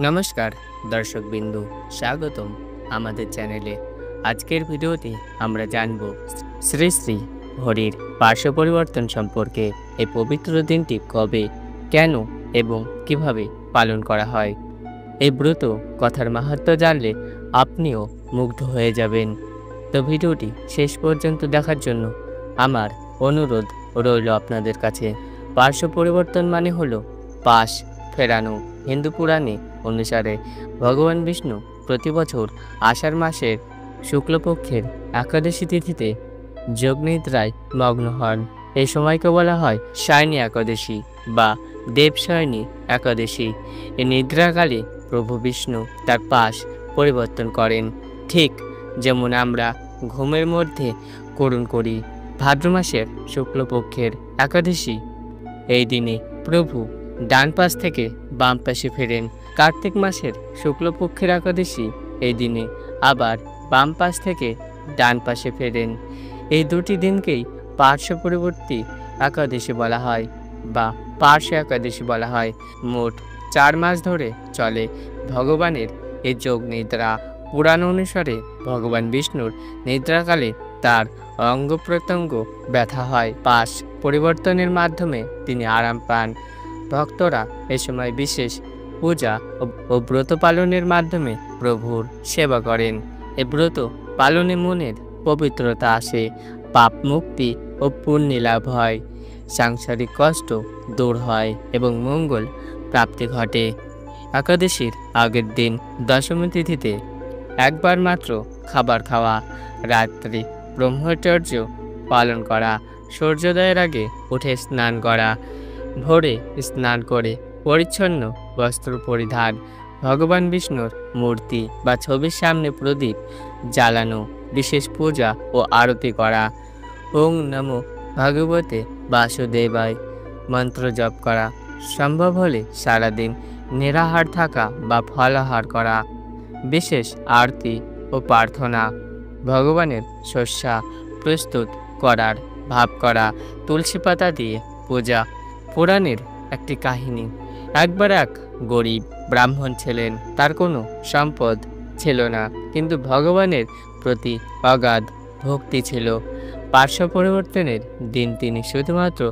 নমস্কার দর্শক বিন্দু, স্বাগতম আমাদের চ্যানেলে। আজকের ভিডিওতে আমরা জানব শ্রী শ্রী হরির পার্শ্ব পরিবর্তন সম্পর্কে। এই পবিত্র দিনটি কবে, কেন এবং কিভাবে পালন করা হয়। এই ব্রত কথার মাহাত্ম্য জানলে আপনিও মুগ্ধ হয়ে যাবেন। তো ভিডিওটি শেষ পর্যন্ত দেখার জন্য আমার অনুরোধ রইল আপনাদের কাছে। পার্শ্ব পরিবর্তন মানে হলো পাশ ফেরানো। হিন্দু পুরাণে অনুসারে ভগবান বিষ্ণু প্রতি বছর আষাঢ় মাসের শুক্লপক্ষের একাদশী তিথিতে যোগনিদ্রায় মগ্ন হন। এই সময়কে বলা হয় শায়নী একাদশী বা দেবশয়নী একাদশী। এই নিদ্রাকালে প্রভু বিষ্ণু তার পাশ পরিবর্তন করেন, ঠিক যেমন আমরা ঘুমের মধ্যে করুণ করি। ভাদ্র মাসের শুক্লপক্ষের একাদশী এই দিনে প্রভু ডান পাশ থেকে বাম পাশে ফেরেন। কার্তিক মাসের শুক্লপক্ষের একাদশী এই দিনে আবার বাম পাশ থেকে ডান পাশে ফেরেন। এই দুটি দিনকেই পার্শ্ব পরিবর্তী একাদশী বলা হয় বা পার্শ্ব একাদশী বলা হয়। মোট 4 মাস ধরে চলে ভগবানের এই যোগ নিদ্রা। পুরাণ অনুসারে ভগবান বিষ্ণুর নিদ্রাকালে তার অঙ্গ প্রত্যঙ্গ ব্যথা হয়। পাশ পরিবর্তনের মাধ্যমে তিনি আরাম পান। ভক্তরা এ সময় বিশেষ পূজা ও ব্রত পালনের মাধ্যমে প্রভুর সেবা করেন। এ ব্রত পালনে মনের পবিত্রতা আসে, পাপ মুক্তি ও পুণ্য লাভ হয়, সাংসারিক কষ্ট দূর হয় এবং মঙ্গল প্রাপ্তি ঘটে। একাদশীর আগের দিন দশমী তিথিতে একবার মাত্র খাবার খাওয়া, রাত্রি ব্রহ্মচর্য পালন করা, সূর্যোদয়ের আগে উঠে স্নান করা, ভোরে স্নান করে পরিচ্ছন্ন বস্ত্র পরিধান, ভগবান বিষ্ণুর মূর্তি বা ছবির সামনে প্রদীপ জ্বালানো, বিশেষ পূজা ও আরতি করা, ওং নমো ভগবতে বাসুদেবায় মন্ত্র জপ করা, সম্ভব হলে সারাদিন নিরাহার থাকা বা ফলাহার করা, বিশেষ আরতি ও প্রার্থনা, ভগবানের শস্যা প্রস্তুত করার ভাব করা, তুলসী পাতা দিয়ে পূজা। পুরাণের একটি কাহিনী। একবার এক গরিব ব্রাহ্মণ ছিলেন। তার কোনো সম্পদ ছিল না, কিন্তু ভগবানের প্রতি অগাধ ভক্তি ছিল। পার্শ্ব পরিবর্তনের দিন তিনি শুধুমাত্র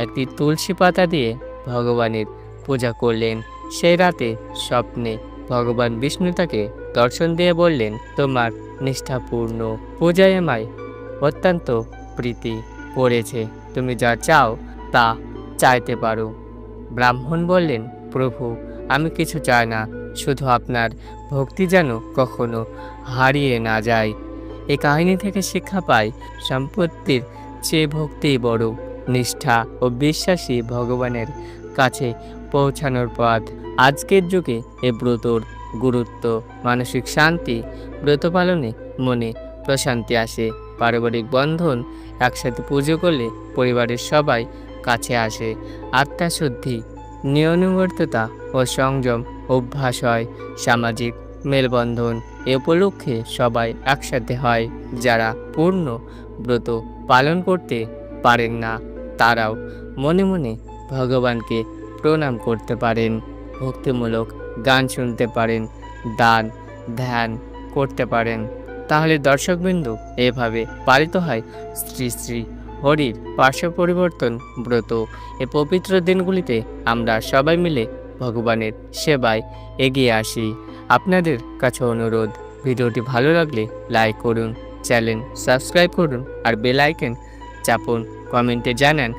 একটি তুলসী পাতা দিয়ে ভগবানের পূজা করলেন। সেই রাতে স্বপ্নে ভগবান বিষ্ণু তাকে দর্শন দিয়ে বললেন, তোমার নিষ্ঠাপূর্ণ পূজায় আমায় অত্যন্ত প্রীতি পড়েছে, তুমি যা চাও তা চাইতে পারো। ব্রাহ্মণ বললেন, প্রভু, আমি কিছু চাই না, শুধু আপনার ভক্তি যেন কখনো হারিয়ে না যায়। এই কাহিনী থেকে শিক্ষা পাই, সম্পত্তির চেয়ে ভক্তি বড়। নিষ্ঠা ও বিশ্বাসী ভগবানের কাছে পৌঁছানোর পথ। আজকের যুগে এ ব্রতর গুরুত্ব, মানসিক শান্তি। ব্রত পালনে মনে প্রশান্তি আসে, পারিবারিক বন্ধন, একসাথে পুজো করলে পরিবারের সবাই কাছে আসে, আত্মাশুদ্ধি, নিয়মানুবর্তিতা ও সংযম অভ্যাস হয়, সামাজিক মেলবন্ধন। এ উপলক্ষে সবাই একসাথে হয়। যারা পূর্ণ ব্রত পালন করতে পারেন না তারাও মনে মনে ভগবানকে প্রণাম করতে পারেন, ভক্তিমূলক গান শুনতে পারেন, দান ধ্যান করতে পারেন। তাহলে দর্শকবিন্দু, এভাবে পালিত হয় শ্রী শ্রী হরির পার্শ্ব পরিবর্তন ব্রত। এই পবিত্র দিনগুলিতে আমরা সবাই মিলে ভগবানের সেবায় এগিয়ে আসি। আপনাদের কাছে অনুরোধ, ভিডিওটি ভালো লাগলে লাইক করুন, চ্যানেল সাবস্ক্রাইব করুন আর বেল আইকন চাপুন। কমেন্টে জানান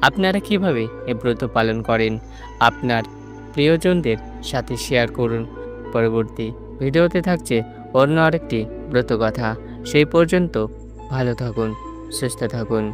আপনারা কিভাবে এই ব্রত পালন করেন। আপনার প্রিয়জনদের সাথে শেয়ার করুন। পরবর্তী ভিডিওতে থাকছে অন্য আরেকটি ব্রত কথা। সেই পর্যন্ত ভালো থাকুন, সুস্থ থাকুন।